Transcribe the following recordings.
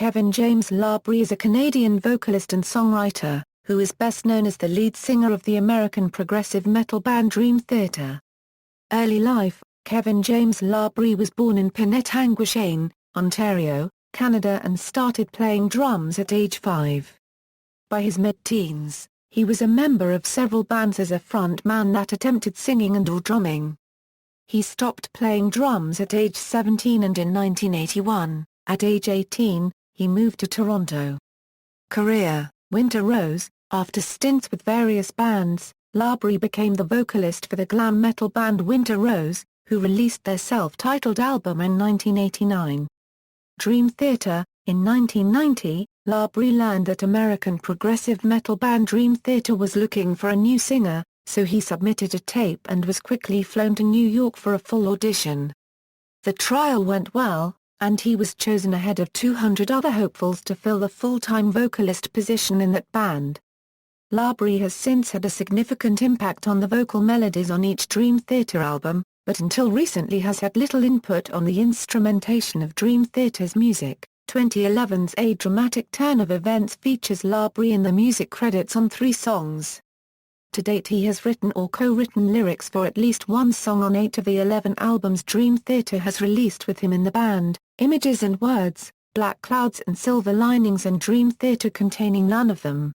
James LaBrie is a Canadian vocalist and songwriter, who is best known as the lead singer of the American progressive metal band Dream Theater. Early life: James LaBrie was born in Penetanguishene, Ontario, Canada, and started playing drums at age 5. By his mid-teens, he was a member of several bands as a front man that attempted singing and/or drumming. He stopped playing drums at age 17, and in 1981, at age 18, he moved to Toronto. Career: Winter Rose. After stints with various bands, LaBrie became the vocalist for the glam metal band Winter Rose, who released their self-titled album in 1989. Dream Theater. In 1990, LaBrie learned that American progressive metal band Dream Theater was looking for a new singer, so he submitted a tape and was quickly flown to New York for a full audition. The trial went well, and he was chosen ahead of 200 other hopefuls to fill the full-time vocalist position in that band. LaBrie has since had a significant impact on the vocal melodies on each Dream Theater album, but until recently has had little input on the instrumentation of Dream Theater's music. 2011's A Dramatic Turn of Events features LaBrie in the music credits on 3 songs. To date, he has written or co-written lyrics for at least one song on 8 of the 11 albums Dream Theater has released with him in the band: Images and Words, Black Clouds and Silver Linings, and Dream Theater containing none of them.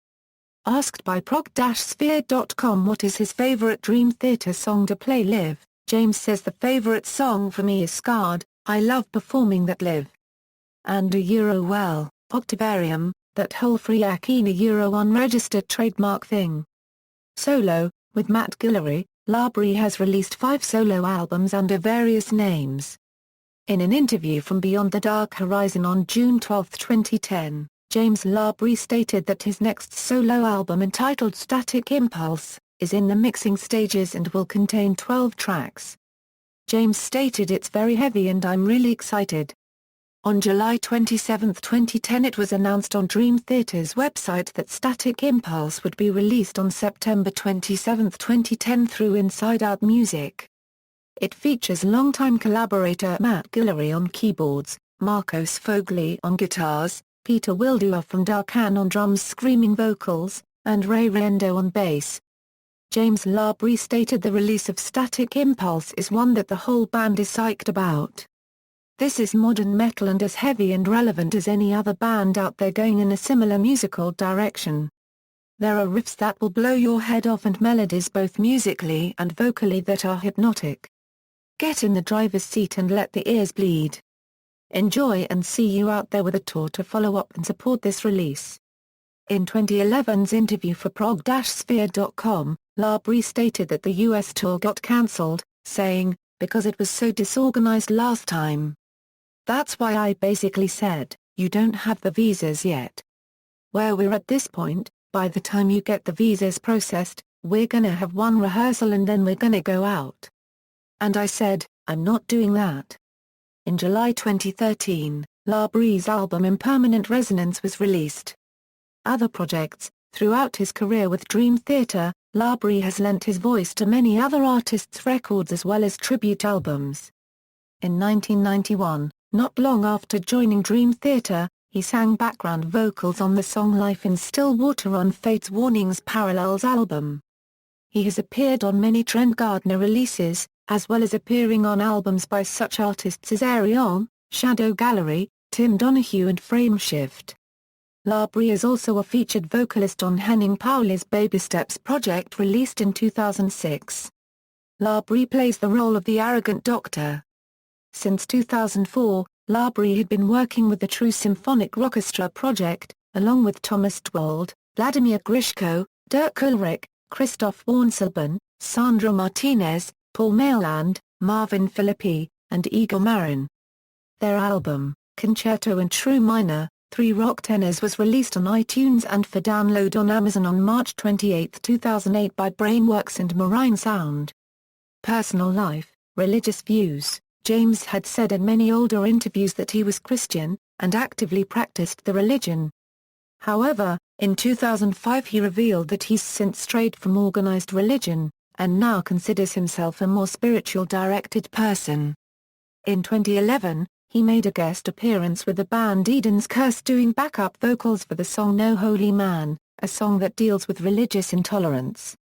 Asked by prog-sphere.com what is his favorite Dream Theater song to play live, James says the favorite song for me is Scarred. I love performing that live. And well, Octavarium, that whole free Akina unregistered trademark thing. Solo: with Matt Guillory, LaBrie has released 5 solo albums under various names. In an interview from Beyond the Dark Horizon on June 12, 2010, James LaBrie stated that his next solo album, entitled Static Impulse, is in the mixing stages and will contain 12 tracks. James stated, "It's very heavy and I'm really excited." On July 27, 2010, it was announced on Dream Theater's website that Static Impulse would be released on September 27, 2010 through Inside Out Music. It features longtime collaborator Matt Guillory on keyboards, Marcos Fogli on guitars, Peter Wildua from Darkan on drums, screaming vocals, and Ray Rendo on bass. James LaBrie stated the release of Static Impulse is one that the whole band is psyched about. "This is modern metal and as heavy and relevant as any other band out there going in a similar musical direction. There are riffs that will blow your head off and melodies both musically and vocally that are hypnotic. Get in the driver's seat and let the ears bleed. Enjoy, and see you out there with a tour to follow up and support this release." In 2011's interview for prog-sphere.com, LaBrie stated that the US tour got cancelled, saying, "Because it was so disorganized last time. That's why I basically said, you don't have the visas yet. Where we're at this point, by the time you get the visas processed, we're gonna have one rehearsal and then we're gonna go out. And I said, I'm not doing that." In July 2013, LaBrie's album Impermanent Resonance was released. Other projects: throughout his career with Dream Theater, LaBrie has lent his voice to many other artists' records as well as tribute albums. In 1991, not long after joining Dream Theater, he sang background vocals on the song Life in Still Water on Fates Warning's Parallels album. He has appeared on many Trent Gardner releases, as well as appearing on albums by such artists as Arion, Shadow Gallery, Tim Donahue and Frameshift. LaBrie is also a featured vocalist on Henning Pauli's Baby Steps project released in 2006. LaBrie plays the role of the arrogant doctor. Since 2004, LaBrie had been working with the True Symphonic Orchestra project, along with Thomas Dwald, Vladimir Grishko, Dirk Ulrich, Christoph Warnselben, Sandra Martinez, Paul Mailand, Marvin Philippi, and Igor Marin. Their album, Concerto in True Minor, 3 Rock Tenors, was released on iTunes and for download on Amazon on March 28, 2008 by Brainworks and Marine Sound. Personal life: religious views. James had said in many older interviews that he was Christian, and actively practiced the religion. However, in 2005 he revealed that he's since strayed from organized religion, and now considers himself a more spiritual directed person. In 2011, He made a guest appearance with the band Eden's Curse doing backup vocals for the song No Holy Man, a song that deals with religious intolerance.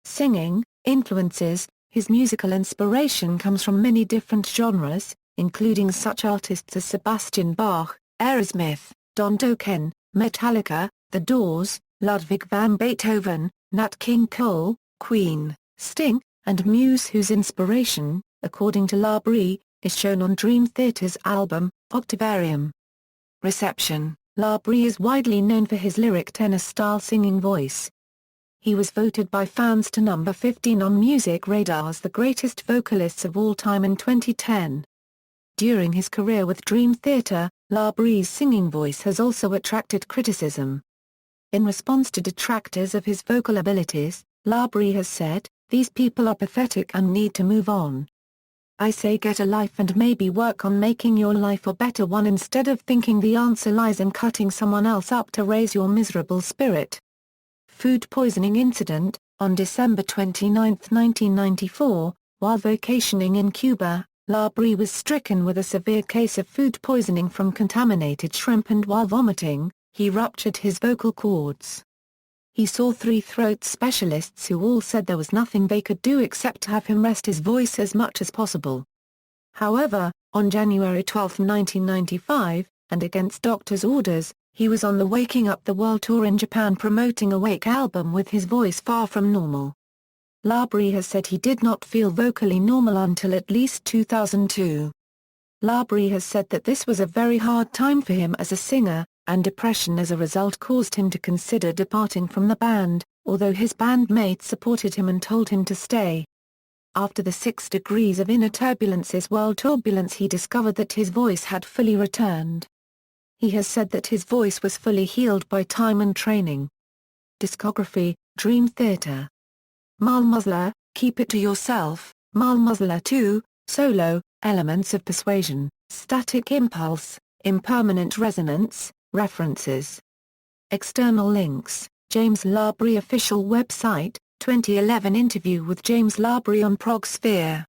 Singing influences. His musical inspiration comes from many different genres, including such artists as Sebastian Bach, Aerosmith, Don Dokken, Metallica, The Doors, Ludwig van Beethoven, Nat King Cole, Queen, Sting, and Muse, whose inspiration, according to LaBrie, is shown on Dream Theater's album, Octavarium. Reception. LaBrie is widely known for his lyric tenor-style singing voice. He was voted by fans to number 15 on Music Radar's The Greatest Vocalists of All Time in 2010. During his career with Dream Theater, LaBrie's singing voice has also attracted criticism. In response to detractors of his vocal abilities, LaBrie has said, "These people are pathetic and need to move on. I say get a life and maybe work on making your life a better one instead of thinking the answer lies in cutting someone else up to raise your miserable spirit." Food poisoning incident. On December 29, 1994, while vacationing in Cuba, LaBrie was stricken with a severe case of food poisoning from contaminated shrimp, and while vomiting, he ruptured his vocal cords. He saw 3 throat specialists who all said there was nothing they could do except to have him rest his voice as much as possible. However, on January 12, 1995, and against doctors' orders, he was on the Waking Up the World Tour in Japan promoting a Wake album with his voice far from normal. LaBrie has said he did not feel vocally normal until at least 2002. LaBrie has said that this was a very hard time for him as a singer, and depression as a result caused him to consider departing from the band, although his bandmates supported him and told him to stay. After the 6 Degrees of Inner Turbulence's World Turbulence, he discovered that his voice had fully returned. He has said that his voice was fully healed by time and training. Discography. Dream Theater. Malmuzzler, Keep It to Yourself, Malmuzzler 2, Solo, Elements of Persuasion, Static Impulse, Impermanent Resonance. References. External links. James LaBrie official website, 2011 interview with James LaBrie on Prog Sphere.